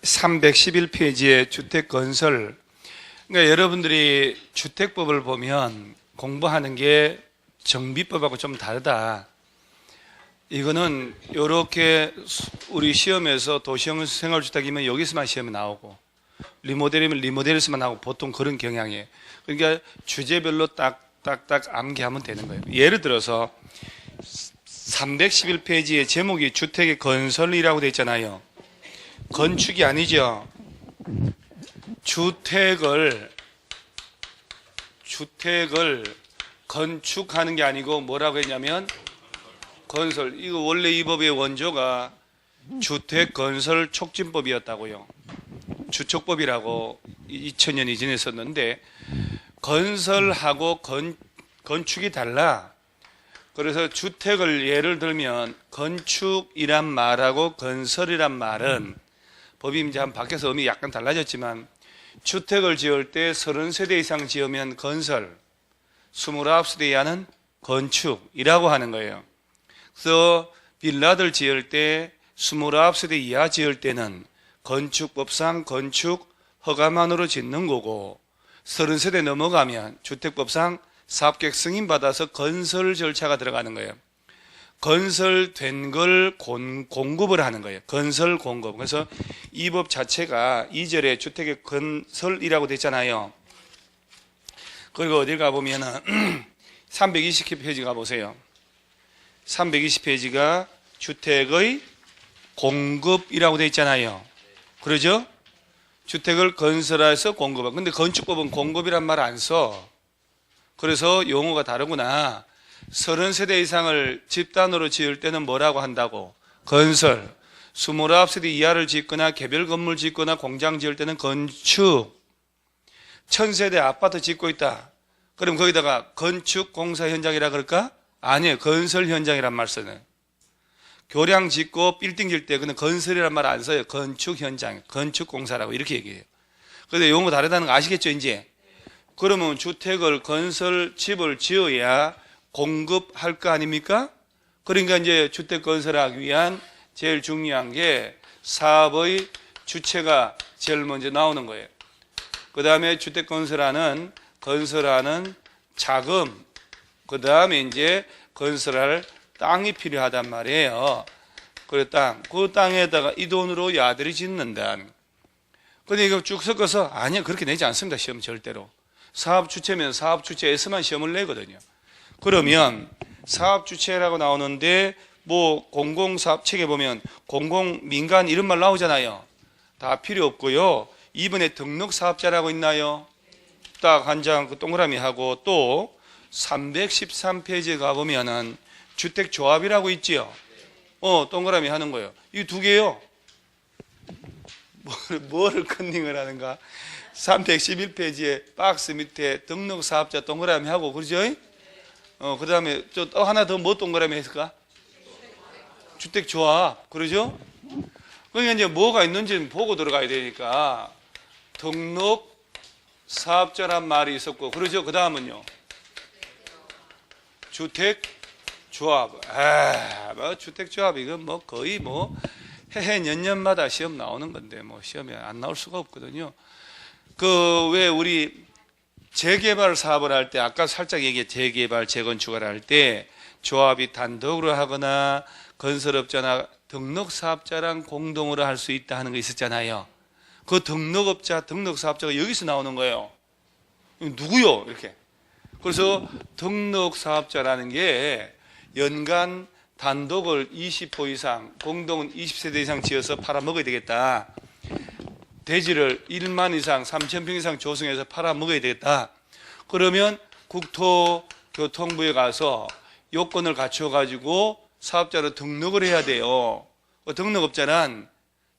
311페이지의 주택건설. 그러니까 여러분들이 주택법을 보면 공부하는 게 정비법하고 좀 다르다. 이거는 이렇게 우리 시험에서 도시형 생활주택이면 여기서만 시험이 나오고, 리모델이면 리모델에서만 나오고, 보통 그런 경향이에요. 그러니까 주제별로 딱딱딱 암기하면 되는 거예요. 예를 들어서 311페이지의 제목이 주택의 건설이라고 되어 있잖아요. 건축이 아니죠. 주택을 건축하는 게 아니고 뭐라고 했냐면 건설. 이거 원래 이 법의 원조가 주택건설촉진법이었다고요. 주촉법이라고 2000년 이전에 썼는데, 건설하고 건축이 달라. 그래서 주택을 예를 들면 건축이란 말하고 건설이란 말은 법이 이제 한 바뀌어서 의미 약간 달라졌지만, 주택을 지을 때 30세대 이상 지으면 건설, 29세대 이하는 건축이라고 하는 거예요. 그래서 빌라들 지을 때 29세대 이하 지을 때는 건축법상 건축 허가만으로 짓는 거고, 30세대 넘어가면 주택법상 사업계획 승인받아서 건설 절차가 들어가는 거예요. 건설된 걸 공급을 하는 거예요. 건설 공급. 그래서 이 법 자체가 2절에 주택의 건설이라고 됐잖아요. 그리고 어딜 가보면은 320페이지 가보세요. 320페이지가 주택의 공급이라고 돼 있잖아요. 그러죠? 주택을 건설해서 공급하고. 근데 건축법은 공급이란 말 안 써. 그래서 용어가 다르구나. 30세대 이상을 집단으로 지을 때는 뭐라고 한다고? 건설. 29세대 이하를 짓거나 개별 건물 짓거나 공장 지을 때는 건축. 1000세대 아파트 짓고 있다. 그럼 거기다가 건축 공사 현장이라 그럴까? 아니에요. 건설 현장이란 말 써요. 교량 짓고 빌딩 질 때 그는 건설이란 말 안 써요. 건축 현장, 건축 공사라고 이렇게 얘기해요. 근데 용어 다르다는 거 아시겠죠, 이제? 그러면 주택을 건설 집을 지어야 공급할 거 아닙니까? 그러니까 이제 주택 건설하기 위한 제일 중요한 게 사업의 주체가 제일 먼저 나오는 거예요. 그 다음에 주택 건설하는 자금, 그 다음에 이제 건설할 땅이 필요하단 말이에요. 그 땅에다가 이 돈으로 야들이 짓는다. 근데 이거 쭉 섞어서 아니요, 그렇게 내지 않습니다. 시험 절대로. 사업 주체면 사업 주체에서만 시험을 내거든요. 그러면 사업 주체라고 나오는데 뭐 공공사업책에 보면 공공 민간 이런 말 나오잖아요. 다 필요 없고요. 이번에 등록사업자라고 있나요? 딱 한 장 그 동그라미 하고, 또 313페이지에 가보면은 주택조합이라고 있지요. 동그라미 하는 거예요. 이 두 개요. 뭐를 컨닝을 하는가? 311페이지에 박스 밑에 등록사업자 동그라미 하고, 그러죠? 그 다음에 또 하나 더 뭐 동그라미 했을까? 주택조합. 그러죠? 그러니까 이제 뭐가 있는지는 보고 들어가야 되니까 등록사업자란 말이 있었고, 그러죠? 그 다음은요? 주택조합. 뭐 주택조합 이건 뭐 거의 뭐 해해 년년마다 시험 나오는 건데 뭐 시험에 안 나올 수가 없거든요. 그 왜 우리 재개발 사업을 할 때 아까 살짝 얘기했 재개발 재건축을 할 때 조합이 단독으로 하거나 건설업자나 등록사업자랑 공동으로 할 수 있다 하는 거 있었잖아요. 그 등록사업자가 여기서 나오는 거예요. 누구요? 이렇게. 그래서 등록사업자라는 게 연간 단독을 20호 이상, 공동은 20세대 이상 지어서 팔아먹어야 되겠다. 대지를 1만 이상, 3,000평 이상 조성해서 팔아먹어야 되겠다. 그러면 국토교통부에 가서 요건을 갖춰가지고 사업자로 등록을 해야 돼요. 등록업자는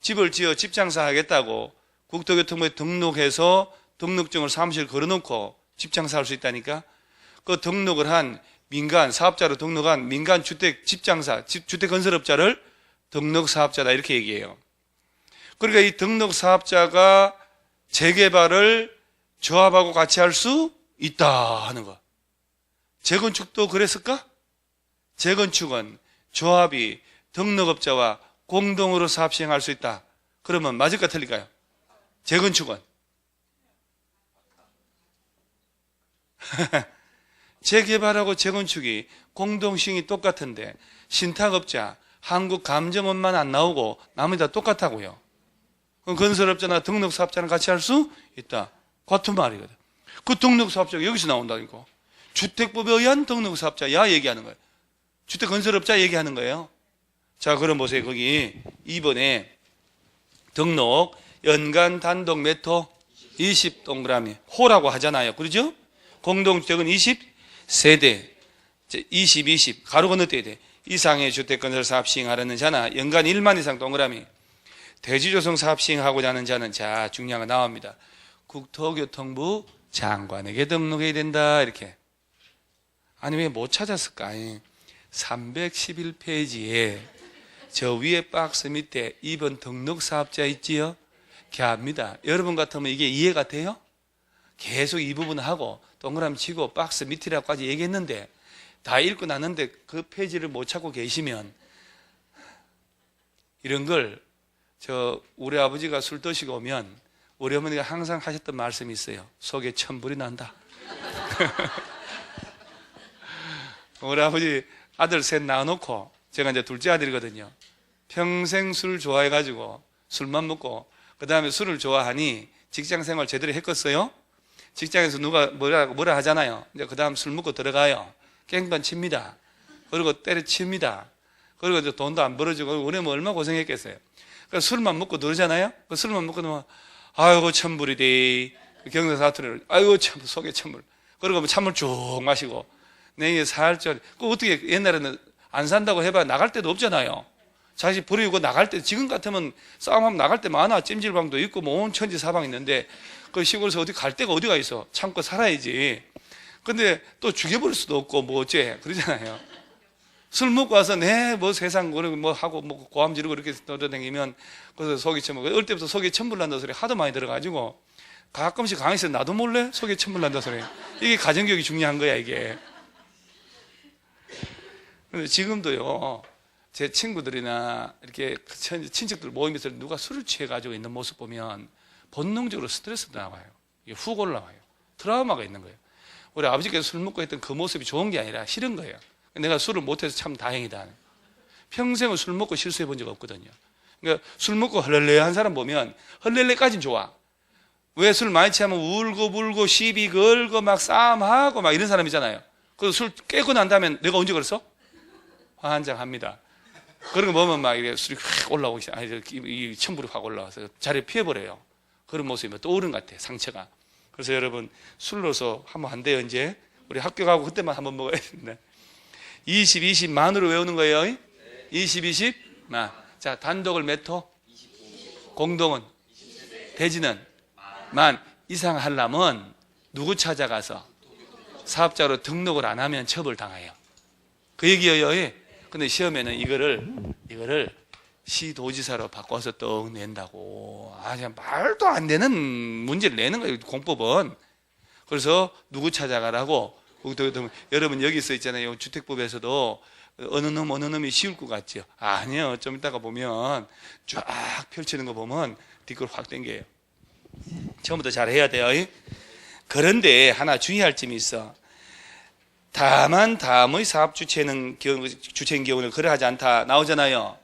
집을 지어 집장사 하겠다고 국토교통부에 등록해서 등록증을 사무실 걸어놓고 집장사 할 수 있다니까. 그 등록을 한 민간 사업자로 등록한 민간 주택 집장사, 주택 건설업자를 등록사업자다 이렇게 얘기해요. 그러니까 이 등록사업자가 재개발을 조합하고 같이 할 수 있다 하는 거. 재건축도 그랬을까? 재건축은 조합이 등록업자와 공동으로 사업 시행할 수 있다. 그러면 맞을까 틀릴까요? 재건축은? 재개발하고 재건축이 공동시행이 똑같은데 신탁업자, 한국감정원만 안 나오고 나머지 다 똑같다고요. 그럼 건설업자나 등록사업자는 같이 할 수 있다. 같은 말이거든. 그 등록사업자가 여기서 나온다니까. 주택법에 의한 등록사업자야 얘기하는 거예요. 주택건설업자 얘기하는 거예요. 자, 그럼 보세요. 거기 2번에 등록 연간 단독 매토 20동그라미 호라고 하잖아요. 그러죠? 공동주택은 20세대 20 가로 건너뛰어야 돼. 이상의 주택건설 사업 시행하려는 자나 연간 1만 이상 동그라미 대지조성 사업 시행하고자 하는 자는 자 중요한 거 나옵니다. 국토교통부 장관에게 등록해야 된다. 이렇게. 아니 왜 못 찾았을까? 311페이지에 저 위에 박스 밑에 2번 등록사업자 있지요? 걔합니다. 여러분 같으면 이게 이해가 돼요? 계속 이 부분 하고 동그라미 치고 박스 밑이라고까지 얘기했는데 다 읽고 났는데 그 페이지를 못 찾고 계시면 이런 걸 우리 아버지가 술 드시고 오면 우리 어머니가 항상 하셨던 말씀이 있어요. 속에 천불이 난다. 우리 아버지 아들 셋 낳아놓고 제가 이제 둘째 아들이거든요. 평생 술 좋아해가지고 술만 먹고 그 다음에 술을 좋아하니 직장 생활 제대로 했겠어요? 직장에서 누가 뭐라 하잖아요. 이제 그 다음 술 먹고 들어가요. 깽판 칩니다. 그리고 때려칩니다. 그리고 이제 돈도 안 벌어주고 우리 뭐 얼마나 고생했겠어요. 그러니까 술만 먹고 들잖아요. 그 술만 먹고 들면 아이고 천불이대. 경상 사투리를 아이고 참 속에 천불. 그리고 뭐 찬물 쭉 마시고 내게 살짝 그 어떻게 옛날에는 안 산다고 해봐 나갈 데도 없잖아요. 자식 버리고 나갈 때 지금 같으면 싸움하면 나갈 때 많아. 찜질방도 있고 뭐 온 천지 사방 있는데 그 시골에서 어디 갈 데가 어디가 있어. 참고 살아야지. 근데 또 죽여버릴 수도 없고 뭐 어째 그러잖아요. 술 먹고 와서 뭐 세상 뭐 하고 뭐 고함 지르고 이렇게 돌아다니면 그래서 속이 천불. 어릴 때부터 속에 천불 난다 소리 하도 많이 들어가지고 가끔씩 강의에서 나도 몰래 속에 천불 난다 소리. 이게 가정교육이 중요한 거야 이게. 근데 지금도요 제 친구들이나 이렇게 친척들 모임에서 누가 술을 취해가지고 있는 모습 보면 본능적으로 스트레스도 나와요. 이게 훅 올라와요. 트라우마가 있는 거예요. 우리 아버지께서 술 먹고 했던 그 모습이 좋은 게 아니라 싫은 거예요. 내가 술을 못해서 참 다행이다. 평생을 술 먹고 실수해 본 적 없거든요. 그러니까 술 먹고 헐렐레한 사람 보면 헐렐레까지는 좋아. 왜 술 많이 취하면 울고 불고 시비 걸고 막 싸움하고 막 이런 사람이잖아요. 그래서 술 깨고 난 다음에 내가 언제 그랬어? 환장합니다. 그런 거 보면 막 이렇게 술이 확 올라오기 시작. 이 천불이 확 올라와서 자리에 피해버려요. 그런 모습이 떠오른 것 같아요. 상처가. 그래서 여러분 술로서 하면 안 돼요. 이제 우리 학교 가고 그때만 한번 먹어야 된다. 20 만으로 외우는 거예요. 20 만. 자, 단독을 몇 호? 공동은? 대지는? 만 이상 하려면 누구 찾아가서 사업자로 등록을 안 하면 처벌당해요. 그 얘기예요. 근데 시험에는 이거를 시도지사로 바꿔서 떡 낸다고. 그냥 말도 안 되는 문제를 내는 거예요. 공법은. 그래서 누구 찾아가라고. 여러분 여기 써 있잖아요. 주택법에서도 어느 놈이 쉬울 것 같죠. 아니요. 좀 이따가 보면 쫙 펼치는 거 보면 뒷걸 확 당겨요. 처음부터 잘 해야 돼요. 그런데 하나 주의할 점이 있어. 다만 다음의 사업 주체인 경우는 그러하지 않다 나오잖아요.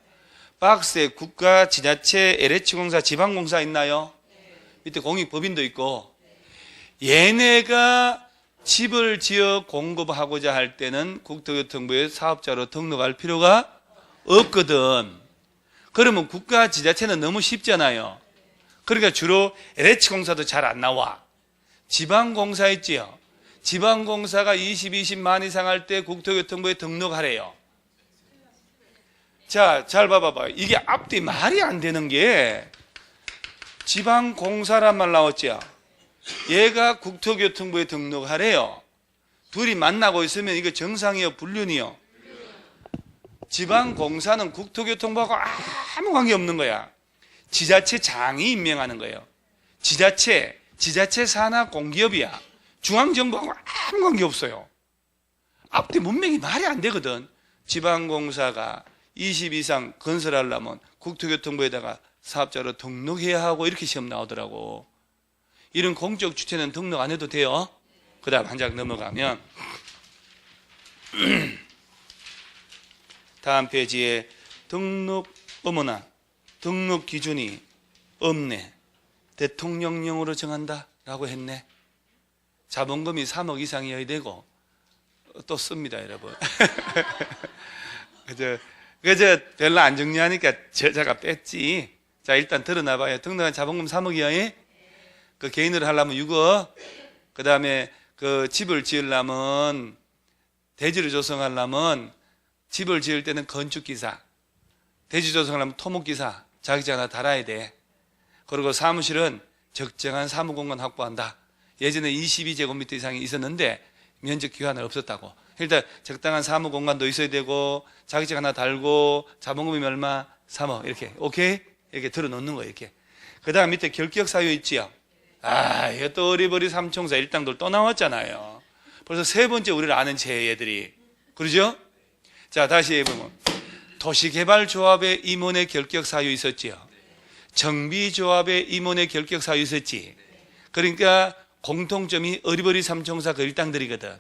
박스에 국가, 지자체, LH공사, 지방공사 있나요? 밑에 공익법인도 있고. 얘네가 집을 지어 공급하고자 할 때는 국토교통부에 사업자로 등록할 필요가 없거든. 그러면 국가, 지자체는 너무 쉽잖아요. 그러니까 주로 LH공사도 잘 안 나와. 지방공사 있지요. 지방공사가 20만 이상 할 때 국토교통부에 등록하래요. 자, 잘 봐봐봐. 이게 앞뒤 말이 안 되는 게 지방공사란 말 나왔죠. 얘가 국토교통부에 등록하래요. 둘이 만나고 있으면 이거 정상이요, 불륜이요? 지방공사는 국토교통부하고 아무 관계 없는 거야. 지자체장이 임명하는 거예요. 지자체 산하 공기업이야. 중앙정부하고 아무 관계 없어요. 앞뒤 문맥이 말이 안 되거든. 지방공사가 20 이상 건설하려면 국토교통부에다가 사업자로 등록해야 하고 이렇게 시험 나오더라고. 이런 공적 주체는 등록 안 해도 돼요. 그 다음 한 장 넘어가면 다음 페이지에 등록, 어머나 등록 기준이 없네. 대통령령으로 정한다 라고 했네. 자본금이 3억 이상이어야 되고 또 씁니다 여러분. 그저 별로 안 중요하니까 저자가 뺐지. 자, 일단 드러나봐요. 등록한 자본금 3억이야. 그 개인으로 하려면 6억. 그 다음에 그 집을 지으려면, 대지를 조성하려면 집을 지을 때는 건축기사, 대지 조성하려면 토목기사 자격증 하나 달아야 돼. 그리고 사무실은 적정한 사무공간 확보한다. 예전에 22제곱미터 이상이 있었는데 면적 기한은 없었다고. 일단 적당한 사무공간도 있어야 되고 자격증 하나 달고 자본금이 얼마? 3억. 이렇게 오케이? 이렇게 들어놓는 거예요. 이렇게. 그 다음 밑에 결격사유 있지요. 이것도 어리버리 삼총사 일당들 또 나왔잖아요. 벌써 세 번째 우리를 아는 제 얘들이. 그러죠? 자, 다시 해보면 도시개발조합의 임원의 결격사유 있었지요. 정비조합의 임원의 결격사유 있었지. 그러니까 공통점이 어리버리 삼총사 그 일당들이거든.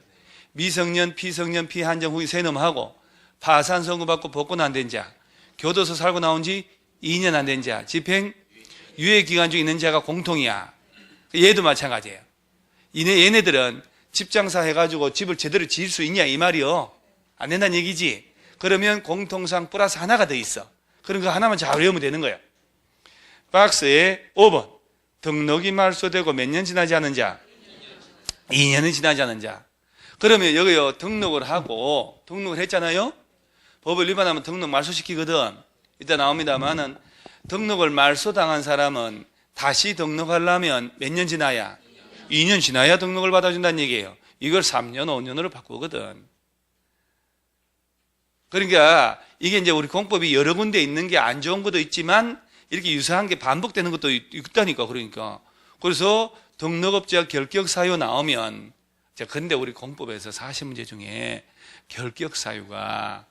미성년, 피성년, 피한정 후기 세놈하고 파산 선고받고 복권 안 된 자, 교도소 살고 나온 지 2년 안 된 자, 집행 유예 기간 중에 있는 자가 공통이야. 얘도 마찬가지예요. 얘네들은 집장사 해가지고 집을 제대로 지을 수 있냐 이 말이요. 안 된다는 얘기지. 그러면 공통상 플러스 하나가 더 있어. 그런 거 하나만 잘 외우면 되는 거예요. 박스에 5번 등록이 말소되고 몇 년 지나지 않은 자, 2년은 지나지 않은 자. 그러면 여기요 등록을 하고 등록을 했잖아요. 법을 위반하면 등록 말소시키거든. 이따 나옵니다만은 등록을 말소당한 사람은 다시 등록하려면 몇 년 지나야? 2년 지나야 등록을 받아준다는 얘기예요. 이걸 3년, 5년으로 바꾸거든. 그러니까 이게 이제 우리 공법이 여러 군데 있는 게 안 좋은 것도 있지만 이렇게 유사한 게 반복되는 것도 있다니까. 그러니까 그래서 등록업자 결격사유 나오면, 자, 근데 우리 공법에서 40문제 중에 결격사유가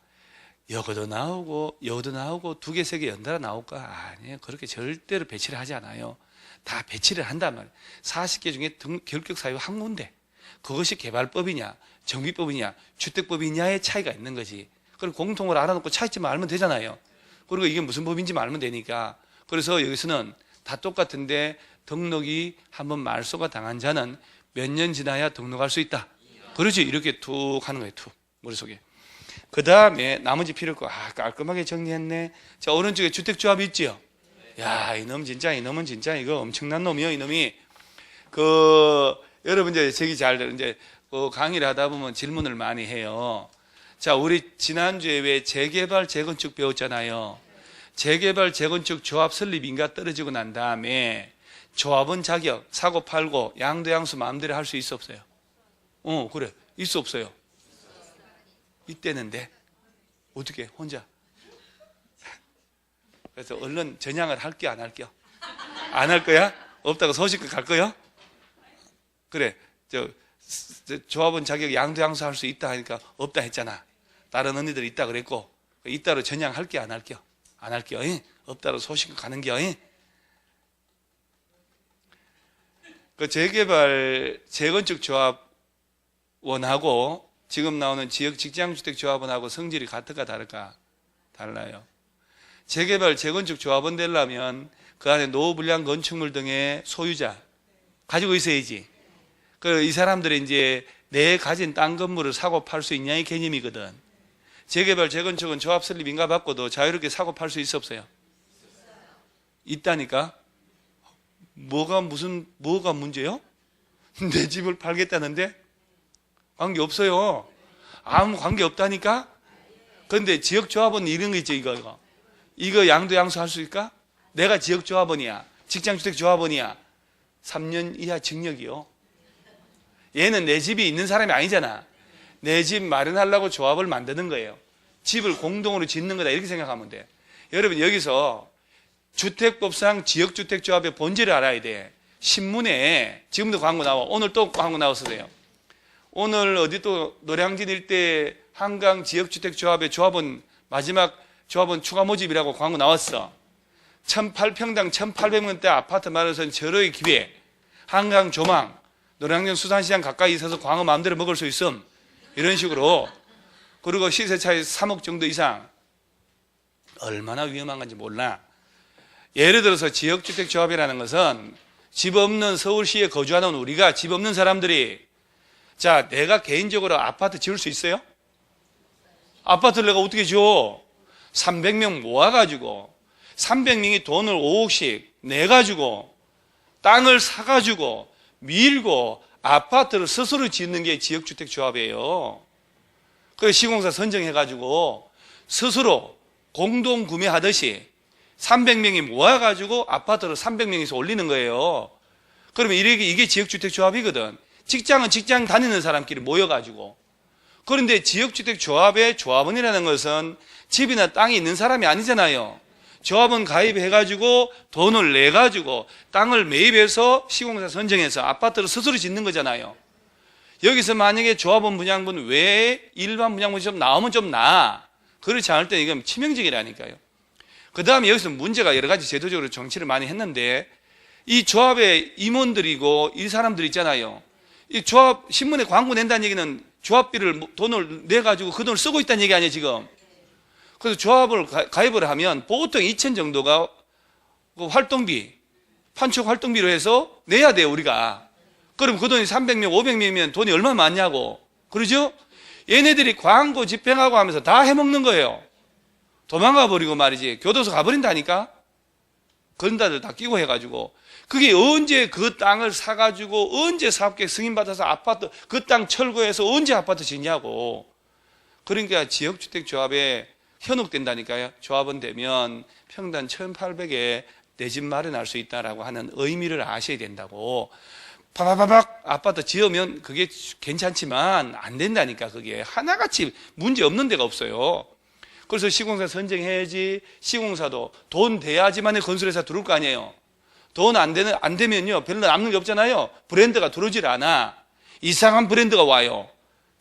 여거도 나오고 여거도 나오고 두 개, 세 개 연달아 나올까? 아니에요. 그렇게 절대로 배치를 하지 않아요. 다 배치를 한단 말이에요. 40개 중에 결격사유 한 군데. 그것이 개발법이냐, 정비법이냐, 주택법이냐의 차이가 있는 거지. 그럼 공통을 알아놓고 차이점만 알면 되잖아요. 그리고 이게 무슨 법인지 알면 되니까. 그래서 여기서는 다 똑같은데 등록이 한번 말소가 당한 자는 몇 년 지나야 등록할 수 있다. 그렇지. 이렇게 툭 하는 거예요. 툭. 머릿속에. 그 다음에 나머지 필요 없고, 깔끔하게 정리했네. 자, 오른쪽에 주택조합 있지요? 야, 이놈은 진짜 이거 엄청난 놈이요, 이놈이. 여러분 이제 저기 이제 강의를 하다 보면 질문을 많이 해요. 자, 우리 지난주에 왜 재개발, 재건축 배웠잖아요. 재개발, 재건축 조합 설립인가 떨어지고 난 다음에 조합원 자격, 사고 팔고, 양도양수 마음대로 할 수 있어 없어요? 그래. 있어 없어요? 이때는데 어떻게 혼자? 그래서 얼른 전향을 할게 안 할게요? 안 할 거야? 없다고 소식껏 갈 거요? 그래. 조합원 자격 양도양수 할 수 있다 하니까 없다 했잖아. 다른 언니들 있다 그랬고 있다로 전향할게 안 할게요? 안 할게요. 없다로 소식껏 가는 겨. 그 재개발 재건축 조합원하고 지금 나오는 지역 직장주택 조합원하고 성질이 같을까 다를까? 달라요. 재개발 재건축 조합원 되려면 그 안에 노후불량 건축물 등의 소유자 가지고 있어야지. 이 사람들이 이제 내 가진 땅 건물을 사고 팔 수 있냐의 개념이거든. 재개발 재건축은 조합 설립 인가 받고도 자유롭게 사고 팔 수 있어 없어요? 있다니까. 뭐가 문제요? 내 집을 팔겠다는데? 관계 없어요. 아무 관계 없다니까? 그런데 지역조합원 이런 거 있죠, 이거 양도양수 할 수 있을까? 내가 지역조합원이야. 직장주택조합원이야. 3년 이하 징역이요. 얘는 내 집이 있는 사람이 아니잖아. 내 집 마련하려고 조합을 만드는 거예요. 집을 공동으로 짓는 거다. 이렇게 생각하면 돼. 여러분, 여기서 주택법상 지역주택조합의 본질을 알아야 돼. 신문에 지금도 광고 나와. 오늘 또 광고 나왔어요. 오늘 어디 또 노량진 일대 한강 지역주택조합의 조합원 마지막 조합원 추가 모집이라고 광고 나왔어. 18평당 1800원대 아파트 마련해서 절호의 기회, 한강 조망, 노량진 수산시장 가까이 있어서 광어 마음대로 먹을 수 있음, 이런 식으로. 그리고 시세 차이 3억 정도 이상. 얼마나 위험한 건지 몰라. 예를 들어서 지역주택조합이라는 것은 집 없는 서울시에 거주하는 우리가 집 없는 사람들이, 자, 내가 개인적으로 아파트 지을 수 있어요? 아파트를 내가 어떻게 지어? 300명 모아가지고 300명이 돈을 5억씩 내가지고 땅을 사가지고 밀고 아파트를 스스로 짓는 게 지역주택조합이에요. 그래서 시공사 선정해가지고 스스로 공동 구매하듯이 300명이 모아가지고 아파트를 300명에서 올리는 거예요. 그러면 이게 지역주택조합이거든. 직장은 직장 다니는 사람끼리 모여가지고. 그런데 지역주택조합의 조합원이라는 것은 집이나 땅이 있는 사람이 아니잖아요. 조합원 가입해가지고 돈을 내가지고 땅을 매입해서 시공사 선정해서 아파트를 스스로 짓는 거잖아요. 여기서 만약에 조합원 분양분 외에 일반 분양분이 좀 나오면 좀 나아. 그렇지 않을 때 이건 치명적이라니까요. 그 다음에 여기서 문제가 여러 가지 제도적으로 정치를 많이 했는데, 이 조합의 임원들이고 이 사람들 있잖아요. 이 조합 신문에 광고 낸다는 얘기는 조합비를 돈을 내가지고 그 돈을 쓰고 있다는 얘기 아니에요 지금. 그래서 조합을 가입을 하면 보통 2천 정도가 그 활동비, 판촉 활동비로 해서 내야 돼요 우리가. 그럼 그 돈이 300명 500명이면 돈이 얼마나 많냐고. 그러죠? 얘네들이 광고 집행하고 하면서 다 해먹는 거예요. 도망가 버리고 말이지. 교도소 가버린다니까. 건달들 다 끼고 해가지고. 그게 언제 그 땅을 사가지고 언제 사업계획 승인받아서 아파트 그 땅 철거해서 언제 아파트 짓냐고. 그러니까 지역주택조합에 현혹된다니까요. 조합원 되면 평당 1,800에 내 집 마련할 수 있다라고 하는 의미를 아셔야 된다고. 파바바박 아파트 지으면 그게 괜찮지만 안 된다니까. 그게 하나같이 문제 없는 데가 없어요. 그래서 시공사 선정해야지. 시공사도 돈 돼야지만 건설회사 들어올 거 아니에요. 돈 안 되면요 별로 남는 게 없잖아요. 브랜드가 들어오질 않아. 이상한 브랜드가 와요.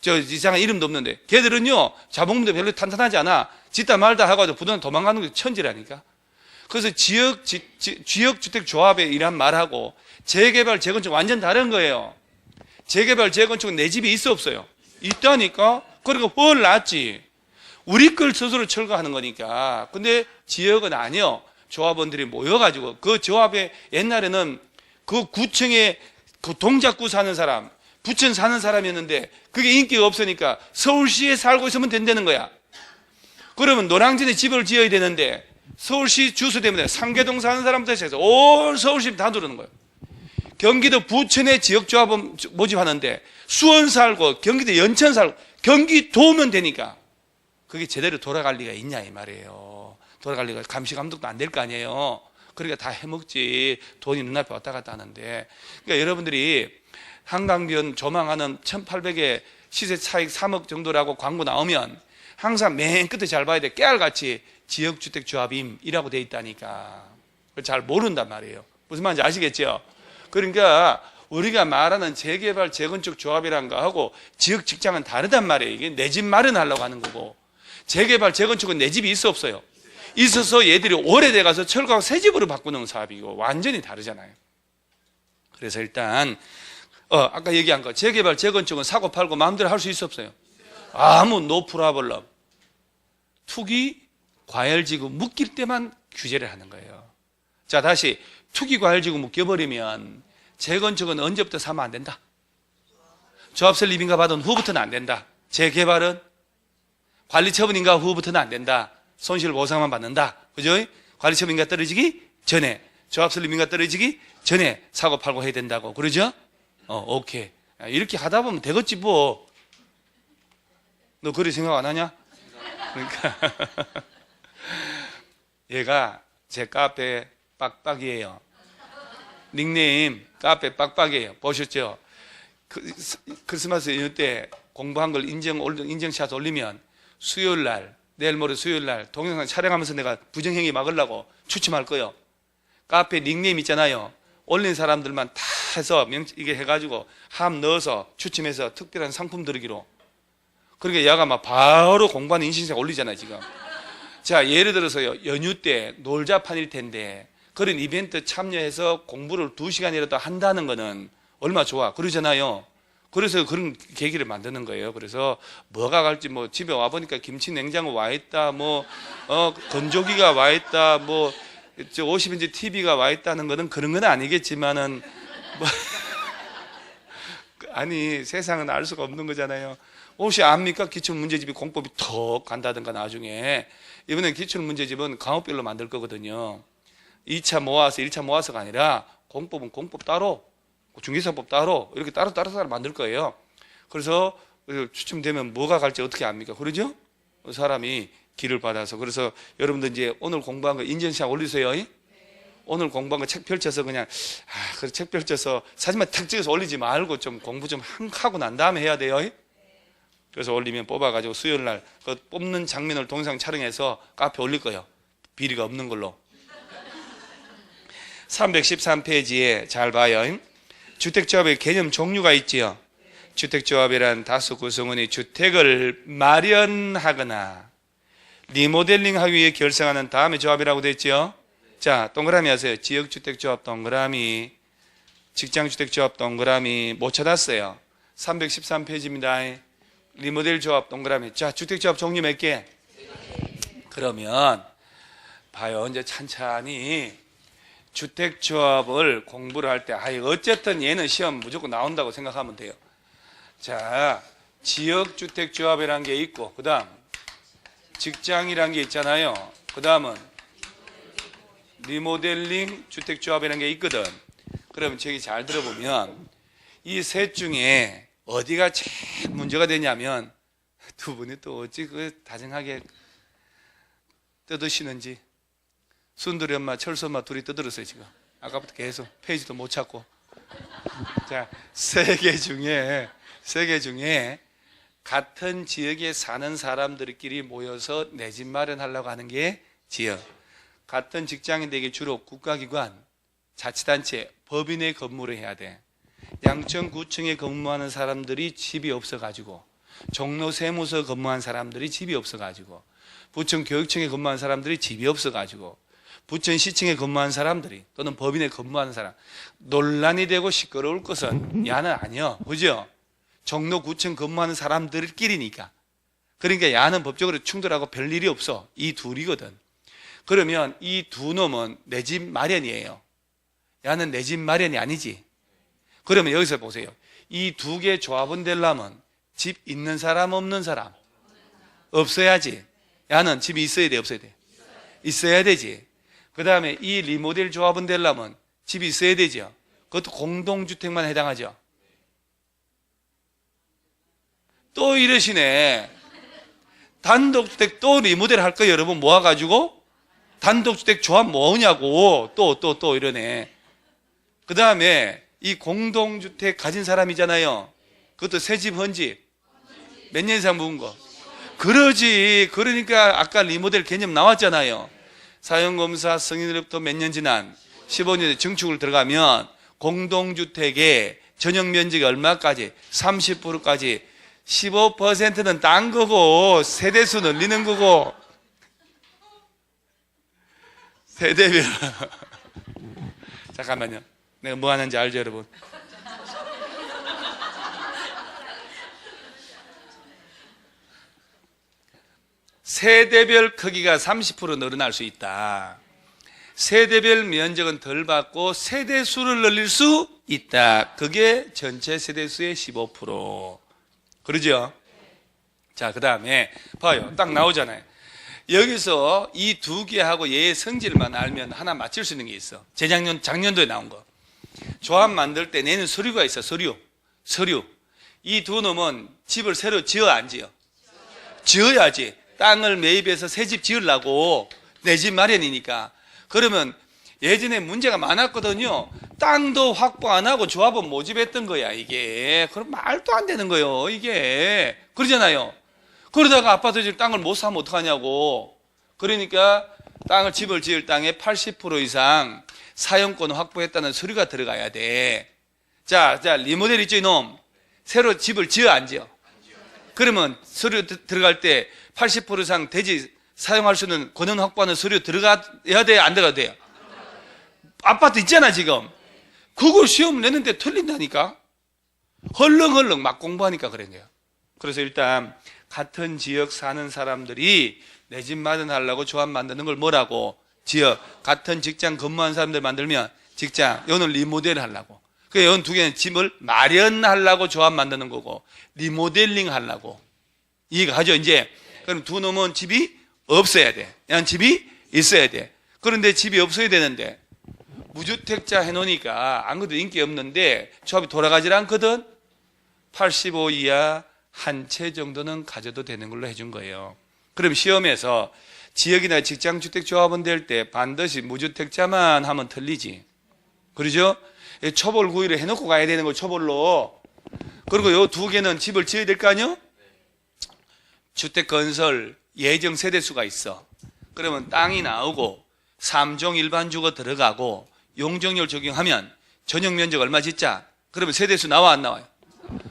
저 이상한 이름도 없는데 걔들은요 자본금도 별로 탄탄하지 않아. 짓다 말다 하고 부동산 도망가는 게 천지라니까. 그래서 지역주택조합에 이란 말하고 재개발 재건축 완전 다른 거예요. 재개발 재건축은 내 집이 있어 없어요? 있다니까. 그러니까 훨 낫지. 우리 걸 스스로 철거하는 거니까. 근데 지역은 아니요. 조합원들이 모여가지고 그 조합에 옛날에는 그 구청에 그 동작구 사는 사람, 부천 사는 사람이었는데 그게 인기가 없으니까 서울시에 살고 있으면 된다는 거야. 그러면 노량진에 집을 지어야 되는데 서울시 주소 때문에 상계동 사는 사람부터 해서 온 서울시 다 누르는 거예요. 경기도 부천에 지역조합원 모집하는데 수원 살고 경기도 연천 살고 경기도면 되니까 그게 제대로 돌아갈 리가 있냐 이 말이에요. 돌아갈 리가 감시감독도 안 될 거 아니에요. 그러니까 다 해먹지. 돈이 눈앞에 왔다 갔다 하는데. 그러니까 여러분들이 한강변 조망하는 1,800에 시세 차익 3억 정도라고 광고 나오면 항상 맨 끝에 잘 봐야 돼. 깨알같이 지역주택조합임이라고 돼 있다니까. 잘 모른단 말이에요. 무슨 말인지 아시겠죠? 그러니까 우리가 말하는 재개발 재건축 조합이란 거하고 지역 직장은 다르단 말이에요. 이게 내 집 마련하려고 하는 거고, 재개발 재건축은 내 집이 있어 없어요? 있어서 얘들이 오래돼 가서 철거하고 새 집으로 바꾸는 사업이고 완전히 다르잖아요. 그래서 일단 아까 얘기한 거 재개발 재건축은 사고 팔고 마음대로 할 수 있어 없어요? 아무 노 프라블럼. 투기 과열지구 묶일 때만 규제를 하는 거예요. 자, 다시 투기 과열지구 묶여버리면 재건축은 언제부터 사면 안 된다? 조합설립인가 받은 후부터는 안 된다. 재개발은 관리처분인가 후부터는 안 된다. 손실보상만 받는다. 그죠? 관리처분인가 떨어지기 전에, 조합설립인가 떨어지기 전에 사고 팔고 해야 된다고. 그러죠? 오케이. 이렇게 하다 보면 되겠지 뭐. 너 그리 생각 안 하냐? 그러니까 얘가 제 카페 빡빡이에요. 닉네임 카페 빡빡이에요. 보셨죠? 크리스마스 연휴 때 공부한 걸 인증샷 올리면 수요일 날, 내일 모레 수요일 날 동영상 촬영하면서 내가 부정행위 막으려고 추첨할 거예요. 카페 닉네임 있잖아요. 올린 사람들만 다 해서 이게 해가지고 함 넣어서 추첨해서 특별한 상품 드리기로. 그러니까 얘가 막 바로 공부하는 인증샷 올리잖아요 지금. 자, 예를 들어서요, 연휴 때 놀자판일 텐데 그런 이벤트 참여해서 공부를 2시간이라도 한다는 거는 얼마 좋아. 그러잖아요. 그래서 그런 계기를 만드는 거예요. 그래서 뭐가 갈지 뭐 집에 와 보니까 김치 냉장고 와 있다, 뭐 건조기가 와 있다, 뭐 50인치 TV가 와 있다는 거는 그런 건 아니겠지만은 뭐 아니 세상은 알 수가 없는 거잖아요. 혹시 압니까? 기출문제집이 공법이 턱 간다든가 나중에 이번엔 기출문제집은 과목별로 만들 거거든요. 2차 모아서 1차 모아서가 아니라 공법은 공법 따로 중개사법 따로 이렇게 따로 만들 거예요. 그래서 추첨되면 뭐가 갈지 어떻게 압니까? 그러죠? 사람이 길을 받아서. 그래서 여러분들 이제 오늘 공부한 거 인증샷 올리세요. 오늘 공부한 거 책 펼쳐서 그냥 그 책 펼쳐서 사진만 탁 찍어서 올리지 말고 좀 공부 좀 하고 난 다음에 해야 돼요. 그래서 올리면 뽑아가지고 수요일 날 그 뽑는 장면을 동영상 촬영해서 카페 올릴 거예요. 비리가 없는 걸로. 313페이지에 잘 봐요. 주택조합의 개념 종류가 있지요. 주택조합이란 다수 구성원이 주택을 마련하거나 리모델링 하기 위해 결성하는 다음에 조합이라고 되어 있죠. 자, 동그라미 하세요. 지역주택조합 동그라미, 직장주택조합 동그라미. 못 찾았어요. 313페이지입니다. 리모델 조합 동그라미. 자, 주택조합 종류 몇 개? 그러면 봐요. 이제 찬찬히 주택조합을 공부를 할 때 어쨌든 얘는 시험 무조건 나온다고 생각하면 돼요. 자, 지역주택조합이라는 게 있고 그 다음 직장이라는 게 있잖아요. 그 다음은 리모델링 주택조합이라는 게 있거든. 그러면 저기 잘 들어보면 이 셋 중에 어디가 제일 문제가 되냐면 두 분이 또 어찌 그 다정하게 뜯으시는지. 순돌이 엄마, 철수 엄마 둘이 떠들었어요, 지금. 아까부터 계속 페이지도 못 찾고. 자, 세 개 중에 같은 지역에 사는 사람들끼리 모여서 내 집 마련하려고 하는 게 지역. 같은 직장인데 이게 주로 국가기관, 자치단체, 법인의 건물을 해야 돼. 양천 구청에 근무하는 사람들이 집이 없어가지고, 종로 세무서 근무한 사람들이 집이 없어가지고, 부천 교육청에 근무하는 사람들이 집이 없어가지고, 부천시청에 근무하는 사람들이 또는 법인에 근무하는 사람 논란이 되고 시끄러울 것은 야는 아니요. 그죠? 종로구청 근무하는 사람들끼리니까. 그러니까 야는 법적으로 충돌하고 별 일이 없어. 이 둘이거든. 그러면 이 두 놈은 내 집 마련이에요. 야는 내 집 마련이 아니지. 그러면 여기서 보세요. 이 두 개 조합은 되려면 집 있는 사람 없는 사람 없어야지. 야는 집이 있어야 돼 없어야 돼? 있어야 되지. 그 다음에 이 리모델 조합은 되려면 집이 있어야 되죠. 그것도 공동주택만 해당하죠. 또 이러시네. 단독주택 또 리모델 할 거예요. 여러분 모아가지고 단독주택 조합 뭐냐고 또 이러네. 그 다음에 이 공동주택 가진 사람이잖아요. 그것도 새집 헌집 몇 년 이상 묵은 거. 그러지. 그러니까 아까 리모델 개념 나왔잖아요. 사용검사 승인으로부터 몇 년 지난 15년에 증축을 들어가면 공동주택의 전용 면적이 얼마까지? 30%까지 15%는 딴 거고 세대수 늘리는 거고 세대별 잠깐만요. 내가 뭐 하는지 알죠 여러분? 세대별 크기가 30% 늘어날 수 있다. 세대별 면적은 덜 받고 세대수를 늘릴 수 있다. 그게 전체 세대수의 15%. 그러죠? 자, 그 다음에 봐요. 딱 나오잖아요. 여기서 이 두 개하고 얘의 성질만 알면 하나 맞출 수 있는 게 있어. 작년도에 나온 거. 조합 만들 때 내는 서류가 있어. 서류. 이 두 놈은 집을 새로 지어 안 지어? 지어야지. 땅을 매입해서 새 집 지으려고 내 집 마련이니까. 그러면 예전에 문제가 많았거든요. 땅도 확보 안 하고 조합은 모집했던 거야 이게. 그럼 말도 안 되는 거예요 이게. 그러잖아요. 그러다가 아파트 집 땅을 못 사면 어떡하냐고. 그러니까 집을 지을 땅의 80% 이상 사용권을 확보했다는 서류가 들어가야 돼. 자 리모델 있죠 이놈. 새로 집을 지어 안 지어? 그러면 서류 들어갈 때 80% 이상 대지 사용할 수 있는 권한 확보하는 서류 들어가야 돼요? 안 들어가도 돼요? 아파트 있잖아 지금. 그걸 시험 내는데 틀린다니까. 헐렁헐렁 막 공부하니까 그런 거예요. 그래서 일단 같은 지역 사는 사람들이 내 집 마련하려고 조합 만드는 걸 뭐라고? 지역. 같은 직장 근무하는 사람들 만들면 직장. 이거는 리모델 하려고. 그러니까 이 두 개는 집을 마련하려고 조합 만드는 거고, 리모델링 하려고. 이해가 가죠 이제? 그럼 두 놈은 집이 없어야 돼. 그냥 집이 있어야 돼. 그런데 집이 없어야 되는데 무주택자 해놓으니까 안 그래도 인기 없는데 조합이 돌아가질 않거든. 85 이하 한 채 정도는 가져도 되는 걸로 해준 거예요. 그럼 시험에서 지역이나 직장주택조합원 될 때 반드시 무주택자만 하면 틀리지. 그러죠? 초볼 구의를 해놓고 가야 되는 거 초볼로. 그리고 요 두 개는 집을 지어야 될 거 아니요? 주택건설 예정 세대수가 있어. 그러면 땅이 나오고 3종 일반주거 들어가고 용적률 적용하면 전용 면적 얼마 짓자? 그러면 세대수 나와 안 나와요?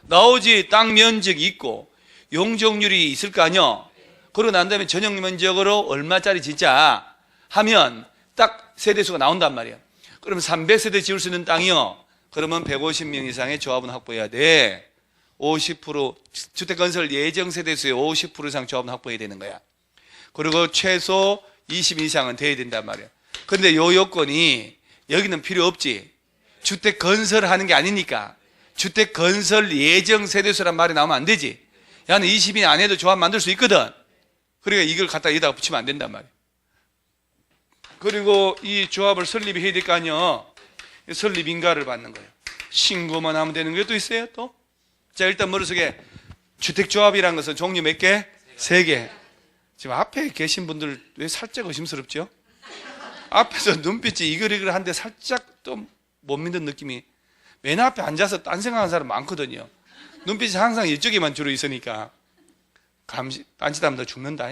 나오지. 땅 면적이 있고 용적률이 있을 거 아니요? 그러고 난 다음에 전용 면적으로 얼마짜리 짓자 하면 딱 세대수가 나온단 말이야. 그러면 300세대 지을 수 있는 땅이요. 그러면 150명 이상의 조합은 확보해야 돼. 50% 주택건설 예정 세대수의 50% 이상 조합은 확보해야 되는 거야. 그리고 최소 20 이상은 돼야 된단 말이야. 그런데 요 요건이 여기는 필요 없지. 주택 건설하는 게 아니니까. 주택 건설 예정 세대수란 말이 나오면 안 되지. 야는 20인 안 해도 조합 만들 수 있거든. 그러니까 이걸 갖다 여기다가 붙이면 안 된단 말이야. 그리고 이 조합을 설립해야 될 거 아니야. 설립 인가를 받는 거예요. 신고만 하면 되는 게 또 있어요 또. 자, 일단 머릿속에 주택조합이라는 것은 종류 몇 개? 3개. 지금 앞에 계신 분들 왜 살짝 의심스럽죠? 앞에서 눈빛이 이글이글 한데 살짝 또 못 믿는 느낌이. 맨 앞에 앉아서 딴 생각하는 사람 많거든요. 눈빛이 항상 이쪽에만 주로 있으니까 딴짓하면 너 죽는다.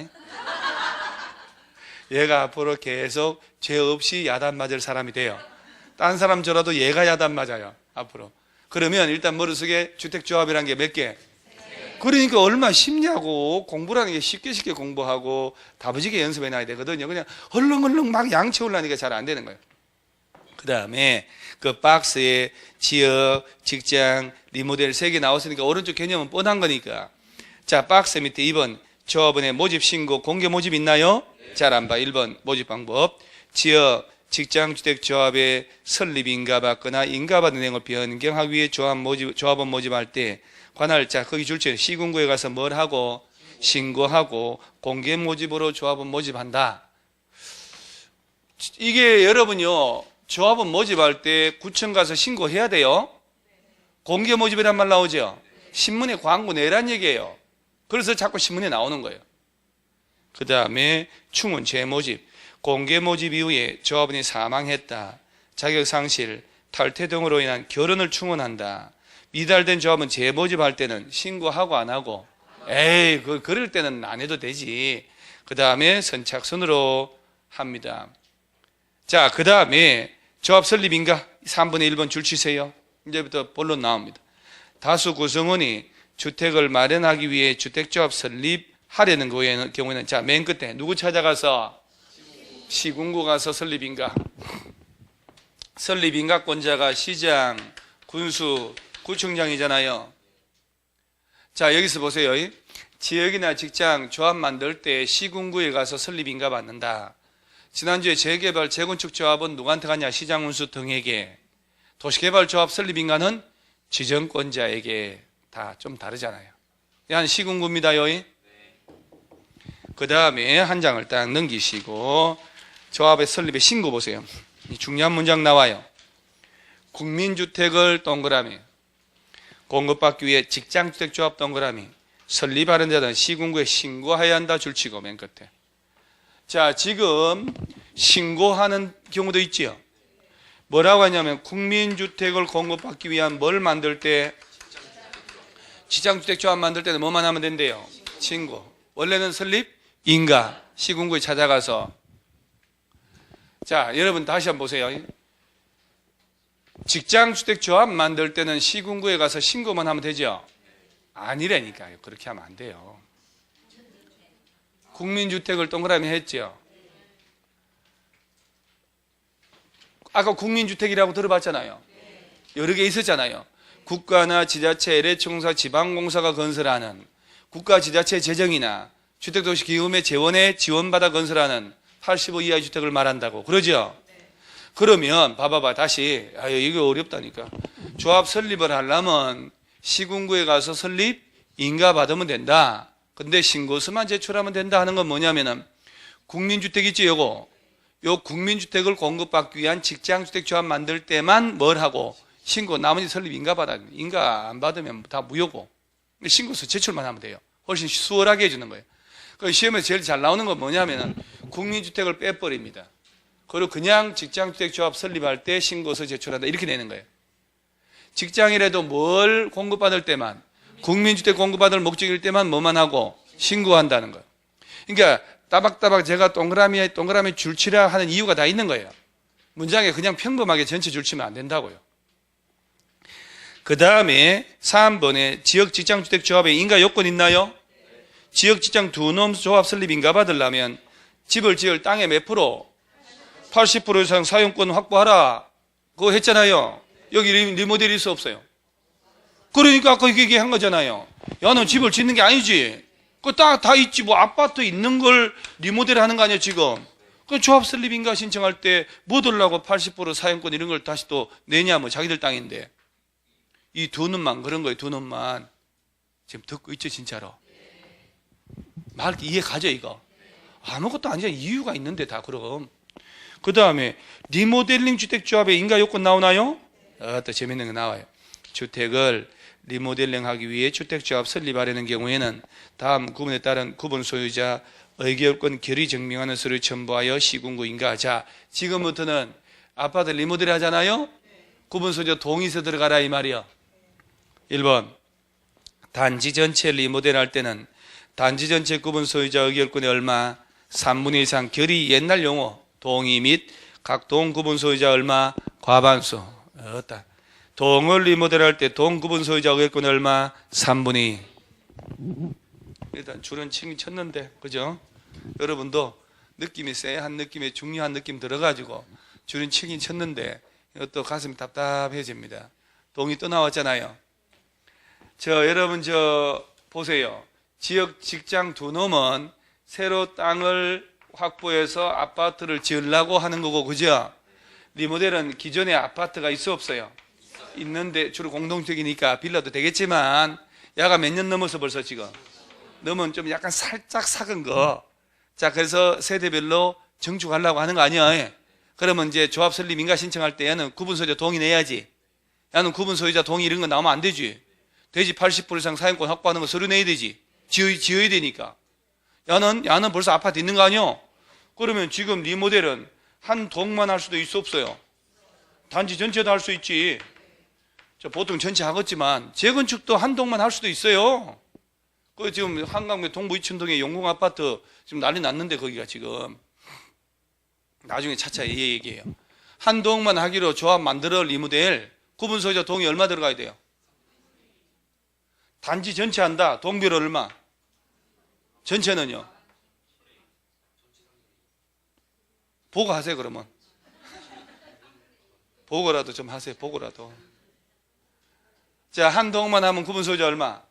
얘가 앞으로 계속 죄 없이 야단 맞을 사람이 돼요. 딴 사람 저라도 얘가 야단 맞아요 앞으로. 그러면 일단 머릿속에 주택조합이라는 게 몇 개? 그러니까 얼마나 쉽냐고. 공부라는 게 쉽게 공부하고 다부지게 연습해놔야 되거든요. 그냥 헐렁헐렁 막 양채우려니까 잘 안 되는 거예요. 그 다음에 그 박스에 지역, 직장, 리모델 3개 나왔으니까 오른쪽 개념은 뻔한 거니까. 자, 박스 밑에 2번 조합원의 모집 신고 공개 모집 있나요? 잘 안 봐. 1번 모집 방법. 지역, 직장주택조합의 설립 인가받거나 인가받은 내용을 변경하기 위해 조합원 모집할 때 관할, 자, 거기 줄지 시군구에 가서 뭘 하고? 신고하고 공개 모집으로 조합원 모집한다. 이게 여러분요, 조합원 모집할 때 구청 가서 신고해야 돼요. 공개 모집이란 말 나오죠. 신문에 광고 내란 얘기예요. 그래서 자꾸 신문에 나오는 거예요. 그 다음에 충원 재모집. 공개 모집 이후에 조합원이 사망했다, 자격 상실, 탈퇴 등으로 인한 결혼을 충원한다. 미달된 조합은 재모집할 때는 신고하고 안 하고? 에이, 그럴 때는 안 해도 되지. 그 다음에 선착순으로 합니다. 자, 그 다음에 조합 설립인가? 3분의 1번 줄 치세요. 이제부터 본론 나옵니다. 다수 구성원이 주택을 마련하기 위해 주택조합 설립하려는 경우에는 자, 맨 끝에 누구 찾아가서? 시군구 가서 설립인가. 설립인가권자가 시장, 군수, 구청장이잖아요. 자, 여기서 보세요. 지역이나 직장 조합 만들 때 시군구에 가서 설립인가 받는다. 지난주에 재개발, 재건축 조합은 누구한테 가냐? 시장, 군수 등에게. 도시개발조합 설립인가는 지정권자에게. 다 좀 다르잖아요. 한 시군구입니다요. 그 다음에 한 장을 딱 넘기시고 조합의 설립의 신고 보세요. 중요한 문장 나와요. 국민주택을 동그라미, 공급받기 위해 직장주택조합 동그라미, 설립하는 자는 시군구에 신고해야 한다 줄치고 맨 끝에. 자, 지금 신고하는 경우도 있지요. 뭐라고 하냐면 국민주택을 공급받기 위한 뭘 만들 때? 직장주택조합 만들 때는 뭐만 하면 된대요? 신고. 원래는 설립, 인가, 시군구에 찾아가서. 자, 여러분 다시 한번 보세요. 직장주택조합 만들 때는 시군구에 가서 신고만 하면 되죠? 아니라니까요. 그렇게 하면 안 돼요. 국민주택을 동그라미 했죠. 아까 국민주택이라고 들어봤잖아요. 여러 개 있었잖아요. 국가나 지자체, LH공사, 지방공사가 건설하는 국가 지자체 재정이나 주택도시기금의 재원에 지원받아 건설하는 85 이하의 주택을 말한다고 그러죠. 그러면 봐봐봐 다시 이게 어렵다니까. 조합 설립을 하려면 시군구에 가서 설립 인가 받으면 된다. 근데 신고서만 제출하면 된다 하는 건 뭐냐면은 국민주택 있지 요거. 요 국민주택을 공급받기 위한 직장주택조합 만들 때만 뭘 하고 신고 나머지 설립 인가 받아. 인가 안 받으면 다 무효고 신고서 제출만 하면 돼요. 훨씬 수월하게 해주는 거예요. 그 시험에서 제일 잘 나오는 건 뭐냐면은 국민주택을 빼버립니다. 그리고 그냥 직장주택조합 설립할 때 신고서 제출한다 이렇게 되는 거예요. 직장이라도 뭘 공급받을 때만 국민주택 공급받을 목적일 때만 뭐만 하고 신고한다는 거예요. 그러니까 따박따박 제가 동그라미 줄치라 하는 이유가 다 있는 거예요. 문장에 그냥 평범하게 전체 줄치면 안 된다고요. 그 다음에 3번에 지역직장주택조합에 인가 요건 있나요? 지역직장 두놈 조합 설립 인가 받으려면 집을 지을 땅의 몇 프로? 80% 이상 사용권 확보하라. 그거 했잖아요. 여기 리모델일 수 없어요. 그러니까 아까 얘기한 거잖아요. 야, 너 집을 짓는 게 아니지. 그거 다 있지. 뭐 아파트 있는 걸 리모델 하는 거 아니야, 지금. 그 조합 설립 인가 신청할 때 뭐 들라고 80% 사용권 이런 걸 다시 또 내냐, 뭐 자기들 땅인데. 이 두 놈만 그런 거예요, 두 놈만. 지금 듣고 있죠, 진짜로. 말 이해 가죠, 이거? 아무것도 아니야. 이유가 있는데 다 그럼. 그 다음에 리모델링 주택조합에 인가 요건 나오나요? 또 재밌는 거 나와요. 주택을 리모델링하기 위해 주택조합 설립하려는 경우에는 다음 구분에 따른 구분 소유자 의결권 결의 증명하는 서류 첨부하여 시군구 인가하자. 지금부터는 아파트 리모델 하잖아요. 구분 소유자 동의서 들어가라 이 말이야. 1번 단지 전체 리모델 할 때는 단지 전체 구분 소유자 의결권이 얼마? 3분의 2 이상 결의 옛날 용어 동의 및 각 동 구분 소유자 얼마? 과반수. 동을 리모델 할 때 동 구분 소유자 의결권이 얼마? 3분의 2. 일단 줄은 치긴 쳤는데 그죠? 여러분도 느낌이 쎄한 느낌에 중요한 느낌 들어가지고 줄은 치긴 쳤는데 이것도 가슴이 답답해집니다. 동이 또 나왔잖아요. 여러분 보세요. 지역 직장 두 놈은 새로 땅을 확보해서 아파트를 지으려고 하는 거고 그죠? 리모델은 기존에 아파트가 있어 없어요? 있는데 주로 공동주택이니까 빌라도 되겠지만 야가 몇 년 넘어서 벌써 지금 넘은 좀 약간 살짝 삭은 거. 자 그래서 세대별로 정축하려고 하는 거 아니야? 그러면 이제 조합 설립 인가 신청할 때 야는 구분 소유자 동의 내야지. 야는 구분 소유자 동의 이런 거 나오면 안 되지. 돼지 80% 이상 사용권 확보하는 거 서류 내야 되지. 지어야 되니까. 야는 벌써 아파트 있는 거 아니야? 그러면 지금 리모델은 한 동만 할 수도 있어 없어요? 단지 전체도 할 수 있지. 보통 전체 하겠지만 재건축도 한 동만 할 수도 있어요. 그 지금 한강의 동부 이천동에 용공 아파트 지금 난리 났는데 거기가 지금 나중에 차차 얘기해요. 한 동만 하기로 조합 만들어 리모델 구분 소유자 동의 얼마 들어가야 돼요? 단지 전체 한다. 동별 얼마? 전체는요? 보고 하세요 그러면. 보고라도 좀 하세요. 보고라도. 자, 한 동만 하면 구분 소유자 얼마?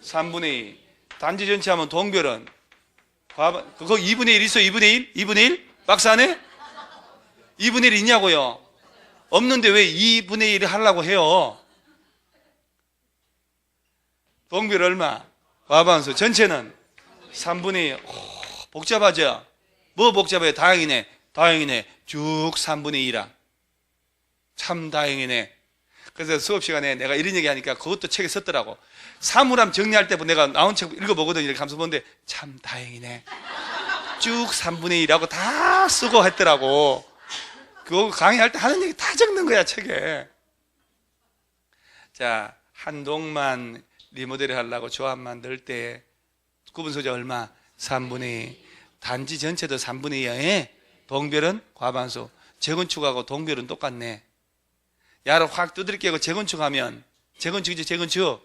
3분의 2. 단지 전체 하면 동별은? 그거 2분의 1 있어? 2분의 1? 2분의 1? 박스 안에? 2분의 1 있냐고요? 없는데 왜 2분의 1을 하려고 해요? 동별 얼마? 과반수. 전체는? 3분의 2. 복잡하죠? 뭐 복잡해? 다행이네. 쭉 3분의 2라. 참 다행이네. 그래서 수업 시간에 내가 이런 얘기 하니까 그것도 책에 썼더라고. 사물함 정리할 때 내가 나온 책 읽어보거든. 이렇게 하면서 보는데 참 다행이네. 쭉 3분의 2라고 다 쓰고 했더라고. 그거 강의할 때 하는 얘기 다 적는 거야, 책에. 자, 한 동만 리모델을 하려고 조합 만들 때 구분 소유자 얼마? 3분의 2. 단지 전체도 3분의 2에 동별은 과반수. 재건축하고 동별은 똑같네. 야를 확 두드리게 재건축하면 재건축이지 재건축.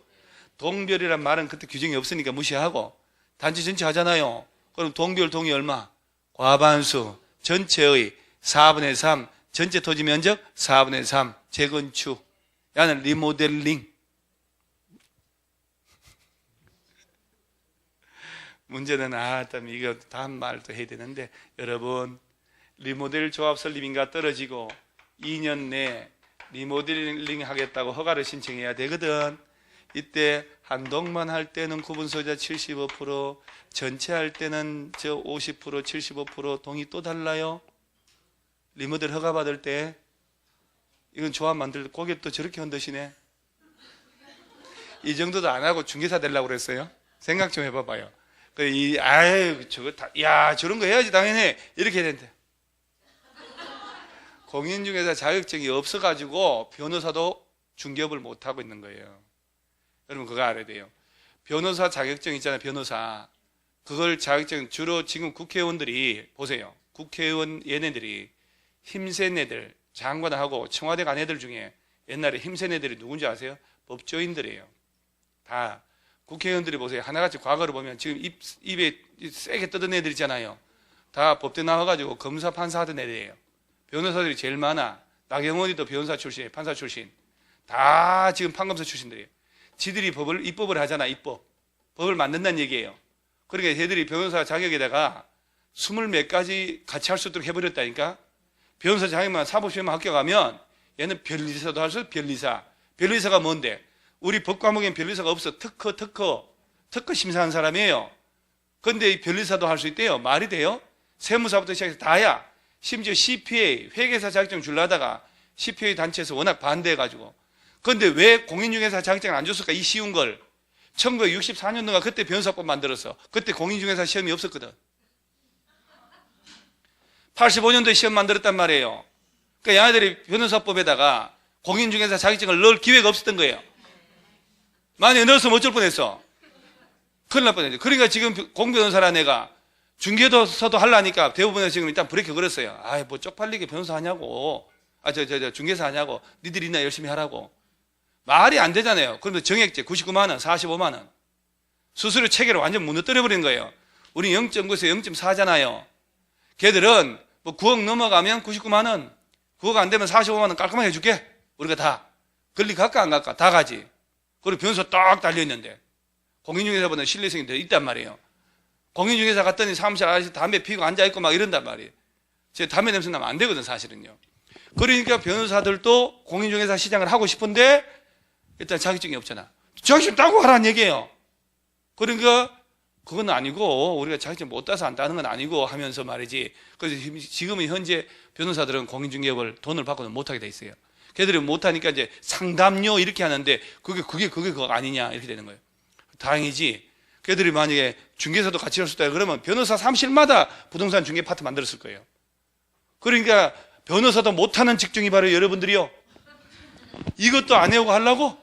동별이란 말은 그때 규정이 없으니까 무시하고 단지 전체 하잖아요. 그럼 동별 동이 얼마? 과반수. 전체의 4분의 3. 전체 토지 면적 4분의 3. 재건축. 야는 리모델링. 문제는 참 이거 다음 말도 해야 되는데, 여러분 리모델 조합 설립인가 떨어지고 2년 내에 리모델링 하겠다고 허가를 신청해야 되거든. 이때 한동만 할 때는 구분 소유자 75%, 전체 할 때는 50%, 75% 동의 또 달라요. 리모델 허가 받을 때 이건 조합 만들 때 고개 또 저렇게 흔드시네. 이 정도도 안 하고 중개사 되려고 그랬어요. 생각 좀 해봐봐요. 저런 거 해야지 당연히 이렇게 해야 된대. 공인중개사 자격증이 없어가지고 변호사도 중개업을 못 하고 있는 거예요. 여러분 그거 알아야 돼요. 변호사 자격증 있잖아요. 변호사 그걸 자격증 주로 지금 국회의원들이 보세요. 국회의원 얘네들이 힘센 애들 장관하고 청와대 간 애들 중에 옛날에 힘센 애들이 누군지 아세요? 법조인들이에요. 다 국회의원들이 보세요. 하나같이 과거를 보면 지금 입에 세게 뜯은 애들 있잖아요. 다 법대 나와가지고 검사 판사 하던 애들이에요. 변호사들이 제일 많아. 나경원이도 변호사 출신, 판사 출신. 다 지금 판검사 출신들이에요. 지들이 입법을 하잖아. 법을 만든다는 얘기예요. 그러니까 걔들이 변호사 자격에다가 20몇 가지 같이 할 수 있도록 해버렸다니까. 변호사 자격만 사법시험만 합격하면 얘는 변리사도 할 수 있어. 변리사가 뭔데? 우리 법과목엔 변리사가 없어. 특허 심사한 사람이에요. 그런데 이 변리사도 할 수 있대요. 말이 돼요? 세무사부터 시작해서 다야. 심지어 CPA, 회계사 자격증 주려다가 CPA 단체에서 워낙 반대해가지고. 그런데 왜 공인중개사 자격증을 안 줬을까? 이 쉬운 걸. 1964년도가 그때 변호사법 만들었어. 그때 공인중개사 시험이 없었거든. 85년도에 시험 만들었단 말이에요. 그러니까 얘네들이 변호사법에다가 공인중개사 자격증을 넣을 기회가 없었던 거예요. 만약에 넣었으면 어쩔 뻔했어. 큰일 날 뻔했죠. 그러니까 지금 공변호사라는 애가 중개도서도 하려니까 대부분에서 지금 일단 브레이크 걸었어요. 뭐 쪽팔리게 변호사 하냐고. 중개사 하냐고. 니들이나 열심히 하라고. 말이 안 되잖아요. 그런데 정액제 99만 원, 45만 원. 수수료 체계를 완전 무너뜨려버린 거예요. 우리 0.9에서 0.4잖아요. 걔들은 뭐 9억 넘어가면 99만 원, 9억 안 되면 45만 원 깔끔하게 해줄게. 우리가 다. 권리 갈까 안 갈까? 다 가지. 그리고 변호사 딱 달려있는데 공인중개사보다 신뢰성이 더 있단 말이에요. 공인중개사 갔더니 사무실 아저씨 담배 피우고 앉아있고 막 이런단 말이에요. 제 담배 냄새 나면 안 되거든 사실은요. 그러니까 변호사들도 공인중개사 시장을 하고 싶은데 일단 자격증이 없잖아. 자격증 따고 하라는 얘기예요. 그러니까 그건 아니고 우리가 자격증 못 따서 안 따는 건 아니고 하면서 말이지. 그래서 지금은 현재 변호사들은 공인중개업을 돈을 받고는 못하게 돼 있어요. 걔들이 못하니까 이제 상담료 이렇게 하는데 그게 그거 아니냐 이렇게 되는 거예요. 다행이지. 걔들이 만약에 중개사도 같이 할 수 있다 그러면 변호사 사무실마다 부동산 중개 파트 만들었을 거예요. 그러니까 변호사도 못하는 직종이 바로 여러분들이요. 이것도 안 해오고 하려고?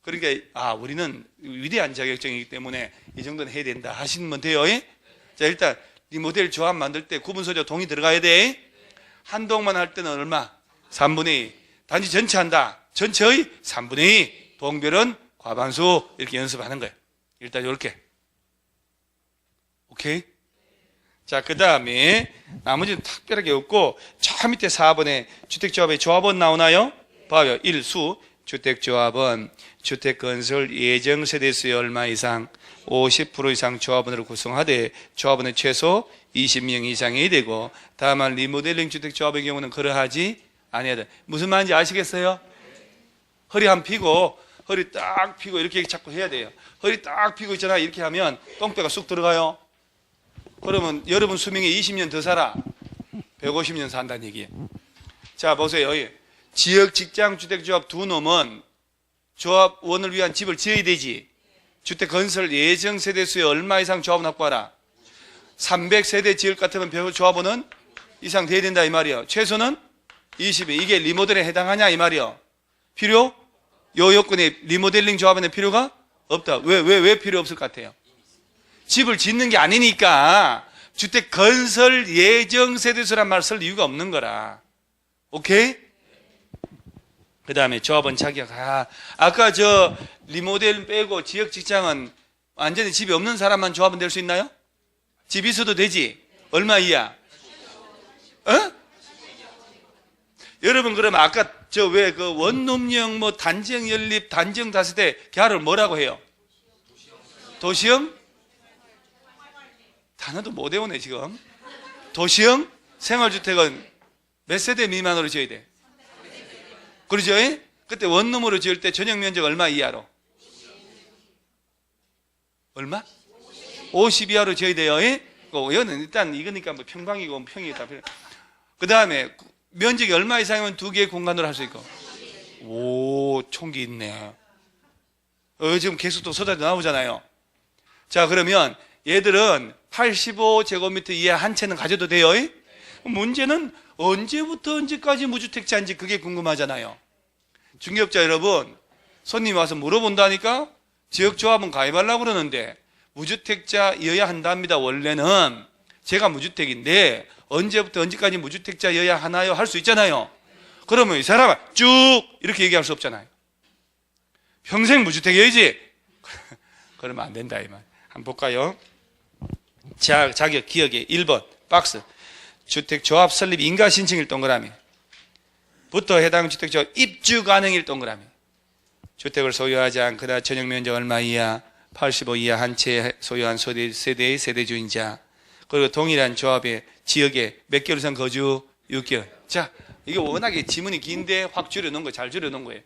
그러니까 우리는 위대한 자격증이기 때문에 이 정도는 해야 된다 하시면 돼요. 자, 일단 리모델 조합 만들 때 구분소유자 동의 들어가야 돼. 한동만 할 때는 얼마? 3분의 2. 단지 전체 한다. 전체의 3분의 2. 동별은 과반수. 이렇게 연습하는 거예요. 일단 이렇게. 오케이? 자, 그 다음에 나머지는 특별하게 없고 저 밑에 4번에 주택조합의 조합원 나오나요? 봐요. 1수 주택조합원 주택건설 예정세대수의 얼마 이상 50% 이상 조합원으로 구성하되 조합원은 최소 20명 이상이 되고 다만 리모델링 주택조합의 경우는 그러하지 아니야 돼. 무슨 말인지 아시겠어요? 허리 한 펴고 허리 딱 펴고 이렇게 자꾸 해야 돼요. 허리 딱 펴고 있잖아. 이렇게 하면 똥배가 쑥 들어가요. 그러면 여러분 수명이 20년 더 살아. 150년 산다는 얘기예요. 자, 보세요. 지역 직장 주택조합 두 놈은 조합원을 위한 집을 지어야 되지. 주택건설 예정 세대수의 얼마 이상 조합원 확보하라. 300세대 지을 것 같으면 조합원은 이상 돼야 된다 이 말이에요. 최소는 20회. 이게 리모델에 해당하냐 이 말이에요. 필요? 요 요건에 리모델링 조합원의 필요가 없다. 왜 필요 없을 것 같아요? 집을 짓는 게 아니니까 주택 건설 예정 세대수란 말 쓸 이유가 없는 거라. 오케이? 그 다음에 조합원 자격. 아까 리모델 빼고 지역 직장은 완전히 집이 없는 사람만 조합원 될 수 있나요? 집 있어도 되지? 얼마 이하? 어? 여러분, 그러면 아까 저 왜 그 원룸형 뭐 단지형 연립, 단지형 다세대 걔를 뭐라고 해요? 도시형? 단어도 못 외우네 지금. 도시형 생활주택은 몇 세대 미만으로 지어야 돼? 그러죠? 그때 원룸으로 지을 때 전용 면적 얼마 이하로? 얼마? 50 이하로 지어야 돼요. 이거는 일단 이거니까 뭐 평방이고 평이 다 필요. 그 다음에 면적이 얼마 이상이면 두 개의 공간으로 할 수 있고. 오, 총기 있네. 지금 계속 또 서다도 나오잖아요. 자, 그러면 얘들은 85제곱미터 이하 한 채는 가져도 돼요. 문제는 언제부터 언제까지 무주택자인지 그게 궁금하잖아요. 중개업자 여러분, 손님이 와서 물어본다니까 지역조합은 가입하려고 그러는데 무주택자여야 한답니다. 원래는 제가 무주택인데 언제부터 언제까지 무주택자여야 하나요? 할 수 있잖아요. 그러면 이 사람은 쭉 이렇게 얘기할 수 없잖아요. 평생 무주택이어야지. 그러면 안 된다 이 말. 한번 볼까요? 자, 자격 기억에 1번 박스 주택조합 설립 인가 신청일 동그라미 부터 해당 주택조합 입주 가능일 동그라미 주택을 소유하지 않거나 전용 면적 얼마 이하 85 이하 한 채 소유한 세대의 세대주인자 그리고 동일한 조합의 지역에 몇 개월 이상 거주 6개월. 자, 이게 워낙에 지문이 긴데 확 줄여놓은 거 잘 줄여놓은 거예요.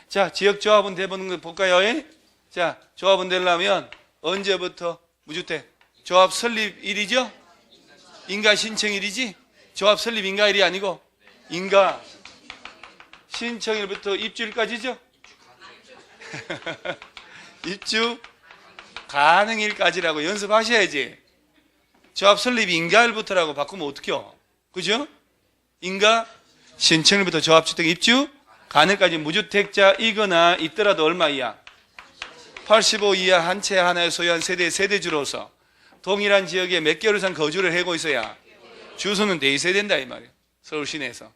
자, 지역조합은 되보는 거 볼까요? 자, 조합은 되려면 언제부터 무주택? 조합 설립일이죠? 인가 신청일이지? 조합 설립 인가일이 아니고 인가 신청일부터 입주일까지죠? 입주 가능일까지라고 연습하셔야지. 조합 설립 인가일부터라고 바꾸면 어떡해요? 그죠? 인가 신청일부터 조합주택 입주 가능까지 무주택자이거나 있더라도 얼마 이하? 85 이하 한 채 하나에 소유한 세대의 세대주로서 동일한 지역에 몇 개월 이상 거주를 하고 있어야 주소는 돼 있어야 된다 이 말이에요. 서울 시내에서.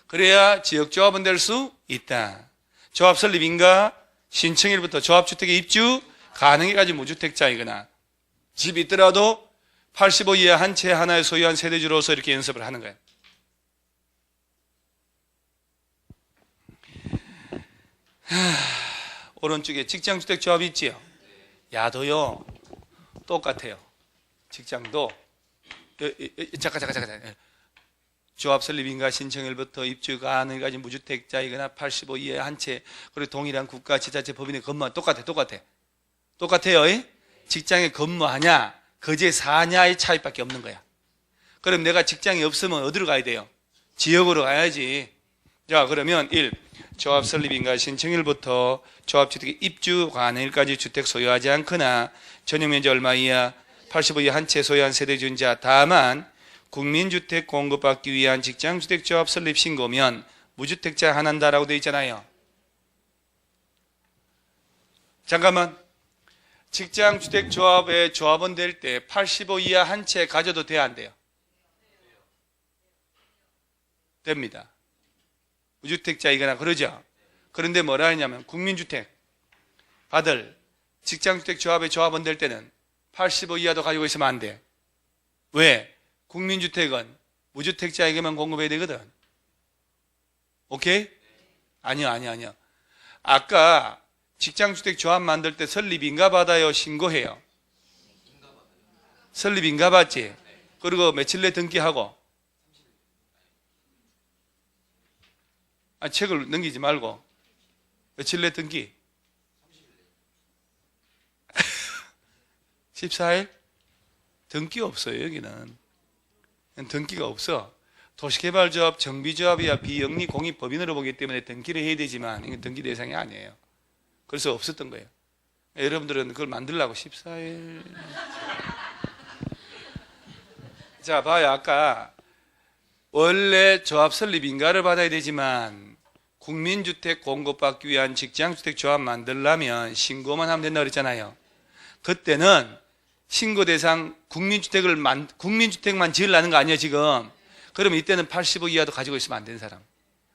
그래야 지역조합은 될 수 있다. 조합 설립인가 신청일부터 조합주택에 입주 가능해까지 무주택자이거나 집이 있더라도 85 이하 한 채 하나에 소유한 세대주로서 이렇게 연습을 하는 거예요. 오른쪽에 직장주택 조합이 있지요. 야도요 똑같아요. 직장도 잠깐 조합 설립인가 신청일부터 입주 가능까지 무주택자이거나 85 이하 한 채 그리고 동일한 국가 지자체 법인의 근무 똑같아요. 직장에 근무하냐 거기에 사냐의 차이밖에 없는 거야. 그럼 내가 직장이 없으면 어디로 가야 돼요? 지역으로 가야지. 자, 그러면 1. 조합 설립인가 신청일부터 조합주택에 입주 가능일까지 주택 소유하지 않거나 전용 면적 얼마 이하 85 이하 한 채 소유한 세대주인자 다만 국민주택 공급받기 위한 직장주택조합 설립 신고면 무주택자 한한다라고 되어 있잖아요. 잠깐만. 직장주택조합에 조합원 될 때 85 이하 한 채 가져도 돼야 안 돼요? 됩니다. 무주택자이거나 그러죠. 그런데 뭐라 하냐면 국민주택 받을 직장주택조합에 조합원 될 때는 85 이하도 가지고 있으면 안 돼. 왜? 국민주택은 무주택자에게만 공급해야 되거든. 오케이? 아니요. 아까 직장주택 조합 만들 때 설립인가 받아요? 신고해요? 설립인가 받지? 그리고 며칠 내 등기하고 책을 넘기지 말고 며칠 내 등기? 14일? 등기 없어요 여기는. 등기가 없어. 도시개발조합, 정비조합이야 비영리 공익법인으로 보기 때문에 등기를 해야 되지만 이건 등기 대상이 아니에요. 그래서 없었던 거예요. 여러분들은 그걸 만들려고 14일. 자, 봐요. 아까 원래 조합 설립 인가를 받아야 되지만 국민주택 공급받기 위한 직장주택 조합 만들려면 신고만 하면 된다고 그랬잖아요. 그때는 신고 대상 국민주택만 지으려는 거 아니에요 지금. 그러면 이때는 85 이하도 가지고 있으면 안 되는 사람,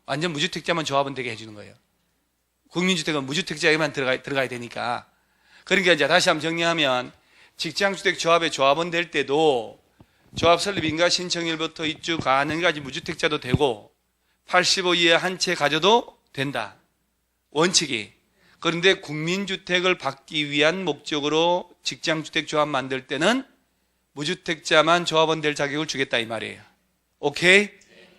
완전 무주택자만 조합원 되게 해주는 거예요. 국민주택은 무주택자에게만 들어가야 되니까. 그러니까 이제 다시 한번 정리하면 직장주택 조합의 조합원 될 때도 조합 설립 인가 신청일부터 입주 가능까지 무주택자도 되고 85 이하 한 채 가져도 된다. 원칙이. 그런데 국민주택을 받기 위한 목적으로 직장주택 조합 만들 때는 무주택자만 조합원 될 자격을 주겠다 이 말이에요. 오케이?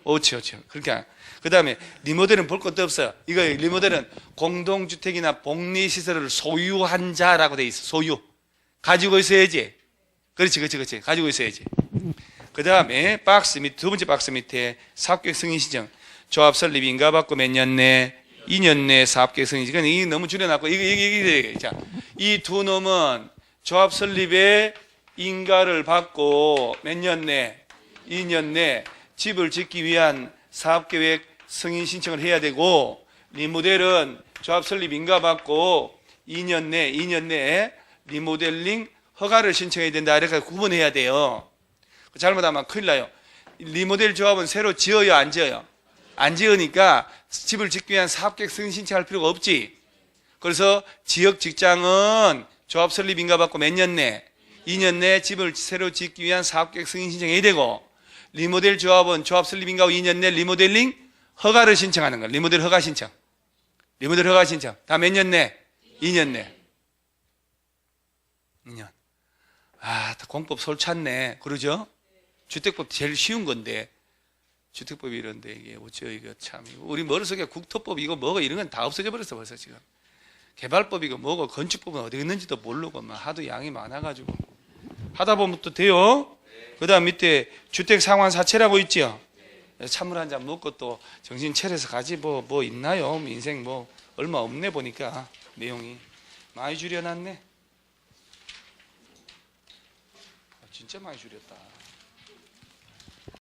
오죠. 그러니까 그 다음에 리모델은 볼 것도 없어요. 이거 리모델은 공동주택이나 복리시설을 소유한 자라고 돼 있어. 소유. 가지고 있어야지. 그렇지. 가지고 있어야지. 그 다음에 박스 밑, 두 번째 박스 밑에 사업계획 승인 신청. 조합 설립 인가 받고 몇 년 내? 2년 내 사업계획 승인 신청. 이게 너무 줄여놨고, 이 두 놈은 조합 설립에 인가를 받고 몇 년 내? 2년 내 집을 짓기 위한 사업계획 승인 신청을 해야 되고, 리모델은 조합 설립 인가 받고 2년 내에 리모델링 허가를 신청해야 된다. 이렇게 구분해야 돼요. 잘못하면 큰일 나요. 리모델 조합은 새로 지어요, 안 지어요? 안 지으니까 집을 짓기 위한 사업계획 승인 신청할 필요가 없지. 그래서 지역 직장은 조합 설립 인가 받고 몇 년 내? 2년 내 집을 새로 짓기 위한 사업계획 승인 신청해야 되고, 리모델 조합은 조합 설립 인가 후 2년 내 리모델링 허가를 신청하는 거야. 리모델 허가 신청. 다 몇 년 내? 2년 내. 2년. 아, 공법 솔찼네. 그러죠? 주택법 제일 쉬운 건데. 주택법이 이런데 이게 어쩌 이거 참. 우리 머릿속에 국토법 이거 뭐고 이런 건 다 없어져 버렸어 벌써 지금. 개발법 이거 뭐고 건축법은 어디 있는지도 모르고 막 하도 양이 많아가지고. 하다 보면 또 돼요. 그 다음 밑에 주택 상환 사채라고 있죠. 찬물 한 잔 먹고 또 정신 차려서 가지 뭐 있나요? 인생 뭐 얼마 없네 보니까 내용이 많이 줄여놨네. 진짜 많이 줄였다.